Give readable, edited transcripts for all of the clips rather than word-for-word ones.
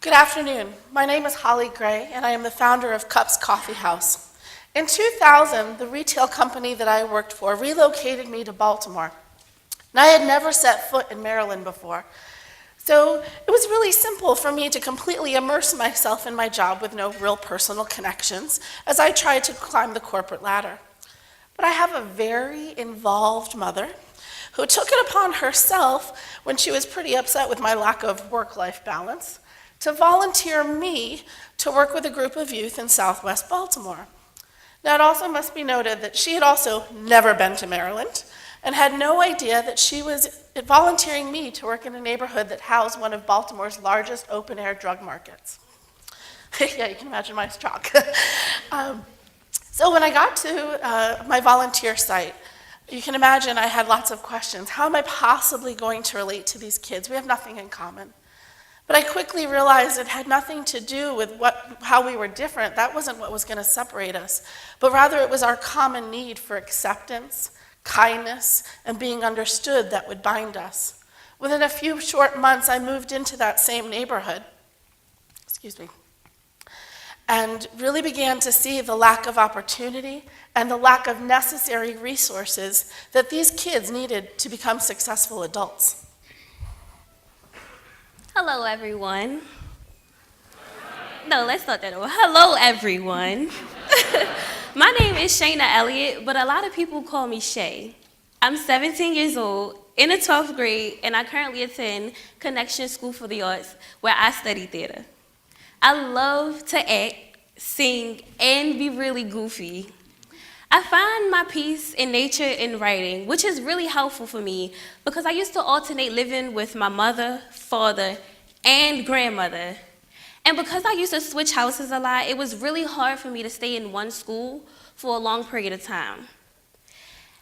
Good afternoon. My name is Holly Gray, and I am the founder of Cups Coffee House. In 2000, the retail company that I worked for relocated me to Baltimore. And I had never set foot in Maryland before. So it was really simple for me to completely immerse myself in my job with no real personal connections as I tried to climb the corporate ladder. But I have a very involved mother who took it upon herself, when she was pretty upset with my lack of work-life balance, to volunteer me to work with a group of youth in Southwest Baltimore. Now, it also must be noted that she had also never been to Maryland and had no idea that she was volunteering me to work in a neighborhood that housed one of Baltimore's largest open-air drug markets. Yeah, you can imagine my shock. So when I got to my volunteer site, you can imagine I had lots of questions. How am I possibly going to relate to these kids? We have nothing in common. But I quickly realized it had nothing to do with how we were different. That wasn't what was going to separate us, but rather it was our common need for acceptance, kindness, and being understood that would bind us. Within a few short months, I moved into that same neighborhood, and really began to see the lack of opportunity and the lack of necessary resources that these kids needed to become successful adults. Hello, everyone. No, let's start that over. Hello, everyone. My name is Shayna Elliott, but a lot of people call me Shay. I'm 17 years old, in the 12th grade, and I currently attend Connection School for the Arts, where I study theater. I love to act, sing, and be really goofy. I find my peace in nature and writing, which is really helpful for me because I used to alternate living with my mother, father, and grandmother. And because I used to switch houses a lot, it was really hard for me to stay in one school for a long period of time.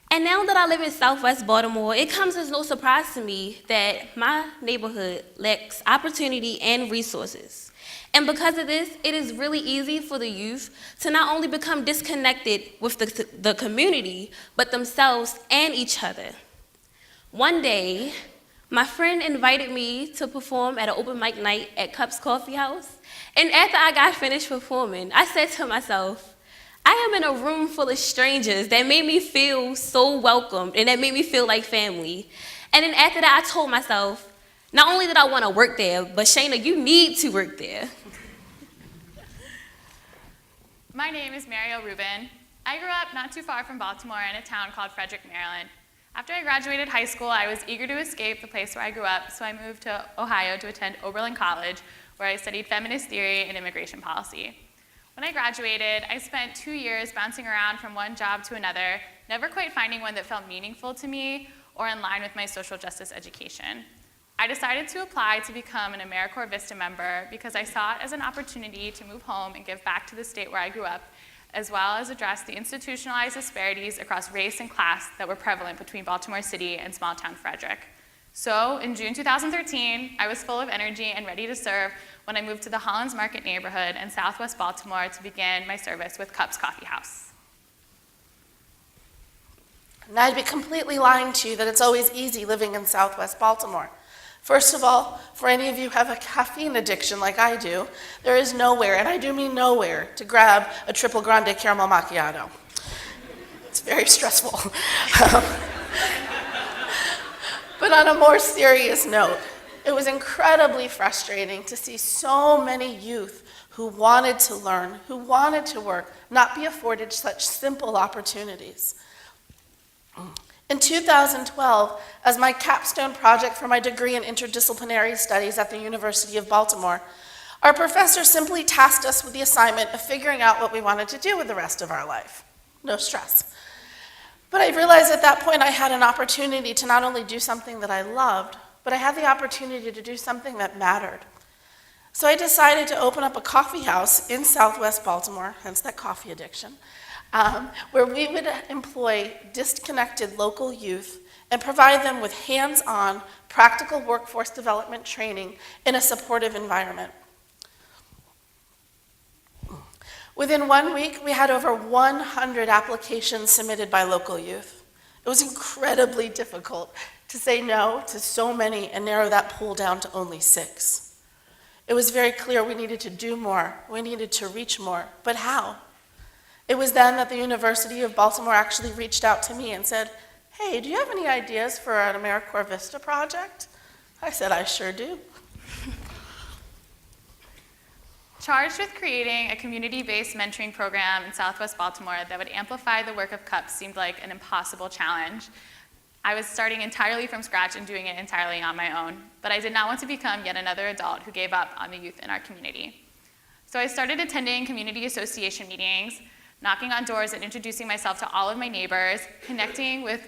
And now that I live in Southwest Baltimore, it comes as no surprise to me that my neighborhood lacks opportunity and resources. And because of this, it is really easy for the youth to not only become disconnected with the community, but themselves and each other. One day, my friend invited me to perform at an open mic night at Cups Coffee House. And after I got finished performing, I said to myself, I am in a room full of strangers that made me feel so welcomed and that made me feel like family. And then after that, I told myself, not only did I want to work there, but Shayna, you need to work there. My name is Mariel Rubin. I grew up not too far from Baltimore in a town called Frederick, Maryland. After I graduated high school, I was eager to escape the place where I grew up, so I moved to Ohio to attend Oberlin College, where I studied feminist theory and immigration policy. When I graduated, I spent 2 years bouncing around from one job to another, never quite finding one that felt meaningful to me or in line with my social justice education. I decided to apply to become an AmeriCorps VISTA member because I saw it as an opportunity to move home and give back to the state where I grew up, as well as address the institutionalized disparities across race and class that were prevalent between Baltimore City and small-town Frederick. So in June 2013, I was full of energy and ready to serve when I moved to the Hollins Market neighborhood in Southwest Baltimore to begin my service with Cups Coffee House. And I'd be completely lying to you that it's always easy living in Southwest Baltimore. First of all, for any of you who have a caffeine addiction like I do, there is nowhere, and I do mean nowhere, to grab a triple grande caramel macchiato. It's very stressful. But on a more serious note, it was incredibly frustrating to see so many youth who wanted to learn, who wanted to work, not be afforded such simple opportunities. In 2012, as my capstone project for my degree in interdisciplinary studies at the University of Baltimore, our professor simply tasked us with the assignment of figuring out what we wanted to do with the rest of our life. No stress. But I realized at that point I had an opportunity to not only do something that I loved, but I had the opportunity to do something that mattered. So I decided to open up a coffee house in Southwest Baltimore, hence that coffee addiction, where we would employ disconnected local youth and provide them with hands-on, practical workforce development training in a supportive environment. Within 1 week, we had over 100 applications submitted by local youth. It was incredibly difficult to say no to so many and narrow that pool down to only 6. It was very clear we needed to do more, we needed to reach more, but how? It was then that the University of Baltimore actually reached out to me and said, "Hey, do you have any ideas for an AmeriCorps VISTA project?" I said, "I sure do." Charged with creating a community-based mentoring program in Southwest Baltimore that would amplify the work of CUPS seemed like an impossible challenge. I was starting entirely from scratch and doing it entirely on my own, but I did not want to become yet another adult who gave up on the youth in our community. So I started attending community association meetings, knocking on doors and introducing myself to all of my neighbors, connecting with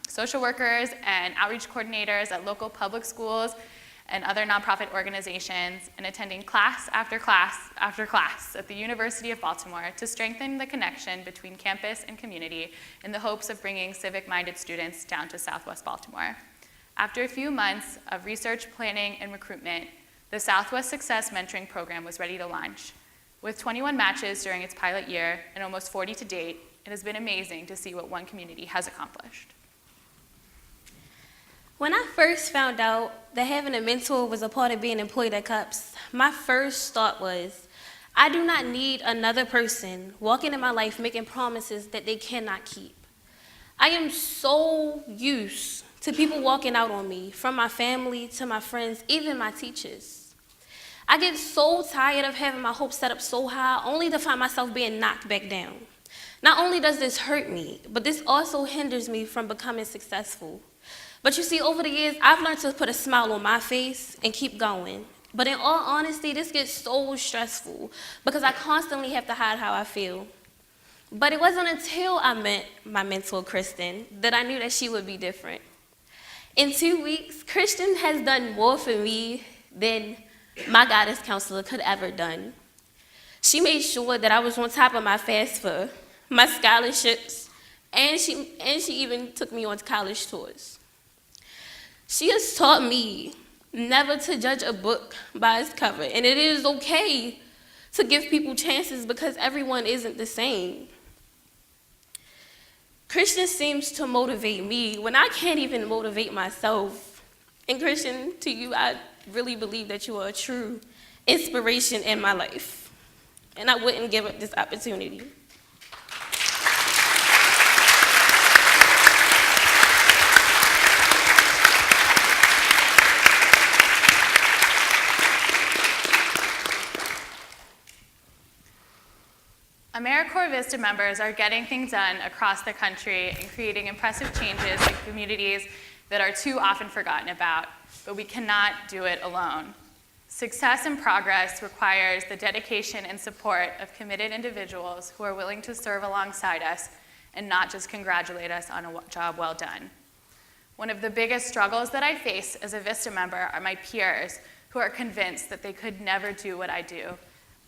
social workers and outreach coordinators at local public schools and other nonprofit organizations, and attending class after class after class at the University of Baltimore to strengthen the connection between campus and community in the hopes of bringing civic-minded students down to Southwest Baltimore. After a few months of research, planning, and recruitment, the Southwest Success Mentoring Program was ready to launch. With 21 matches during its pilot year and almost 40 to date, it has been amazing to see what one community has accomplished. When I first found out that having a mentor was a part of being employed at CUPS, my first thought was, I do not need another person walking in my life making promises that they cannot keep. I am so used to people walking out on me, from my family to my friends, even my teachers. I get so tired of having my hopes set up so high, only to find myself being knocked back down. Not only does this hurt me, but this also hinders me from becoming successful. But you see, over the years, I've learned to put a smile on my face and keep going. But in all honesty, this gets so stressful because I constantly have to hide how I feel. But it wasn't until I met my mentor, Kristen, that I knew that she would be different. In 2 weeks, Kristen has done more for me than my guidance counselor could ever done. She made sure that I was on top of my FAFSA, my scholarships, and she even took me on college tours. She has taught me never to judge a book by its cover, and it is okay to give people chances because everyone isn't the same. Christian seems to motivate me when I can't even motivate myself. And Christian, to you, I really believe that you are a true inspiration in my life, and I wouldn't give up this opportunity. AmeriCorps VISTA members are getting things done across the country and creating impressive changes in communities that are too often forgotten about, but we cannot do it alone. Success and progress requires the dedication and support of committed individuals who are willing to serve alongside us and not just congratulate us on a job well done. One of the biggest struggles that I face as a VISTA member are my peers who are convinced that they could never do what I do,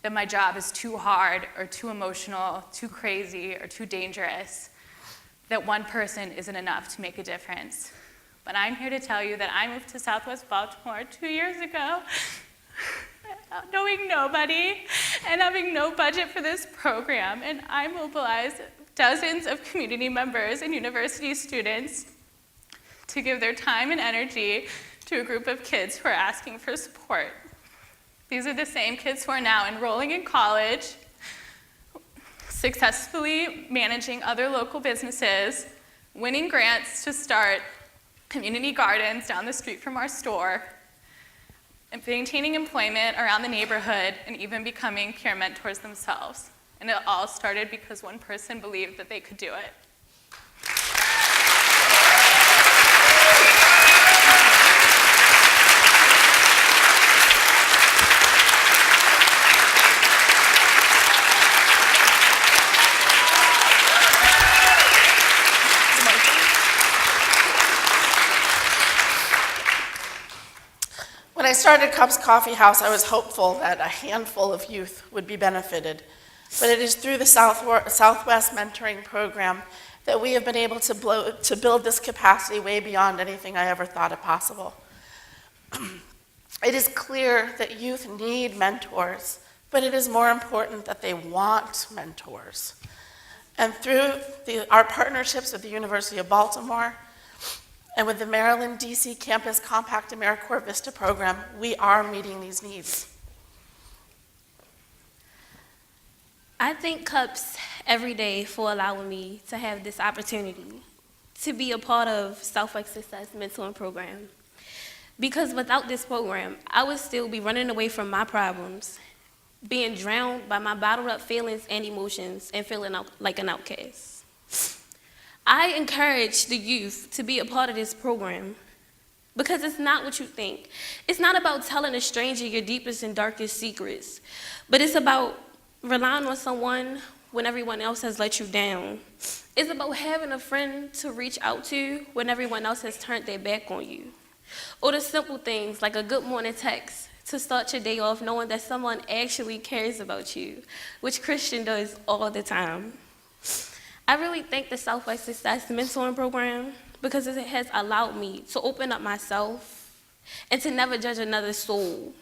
that my job is too hard or too emotional, too crazy or too dangerous, that one person isn't enough to make a difference. But I'm here to tell you that I moved to Southwest Baltimore 2 years ago, knowing nobody and having no budget for this program, and I mobilized dozens of community members and university students to give their time and energy to a group of kids who are asking for support. These are the same kids who are now enrolling in college, successfully managing other local businesses, winning grants to start community gardens down the street from our store, and maintaining employment around the neighborhood, and even becoming peer mentors themselves. And it all started because one person believed that they could do it. When I started CUPS Coffee House, I was hopeful that a handful of youth would be benefited. But it is through the Southwest Mentoring Program that we have been able to build this capacity way beyond anything I ever thought it possible. It is clear that youth need mentors, but it is more important that they want mentors. And through our partnerships with the University of Baltimore and with the Maryland, D.C. Campus Compact AmeriCorps VISTA program, we are meeting these needs. I thank CUPS every day for allowing me to have this opportunity to be a part of Southwest Success Mentoring Program. Because without this program, I would still be running away from my problems, being drowned by my bottled up feelings and emotions, and feeling like an outcast. I encourage the youth to be a part of this program because it's not what you think. It's not about telling a stranger your deepest and darkest secrets, but it's about relying on someone when everyone else has let you down. It's about having a friend to reach out to when everyone else has turned their back on you. Or the simple things like a good morning text to start your day off knowing that someone actually cares about you, which Christian does all the time. I really thank the Southwest Success Mentoring Program because it has allowed me to open up myself and to never judge another soul.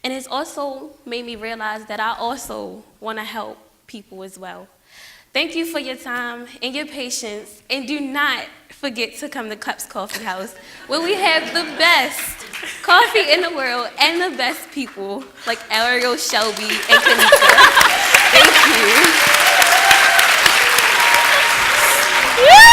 And it's also made me realize that I also want to help people as well. Thank you for your time and your patience, and do not forget to come to CUPS Coffee House, where we have the best coffee in the world and the best people like Ariel, Shelby, and Kanika. Thank you.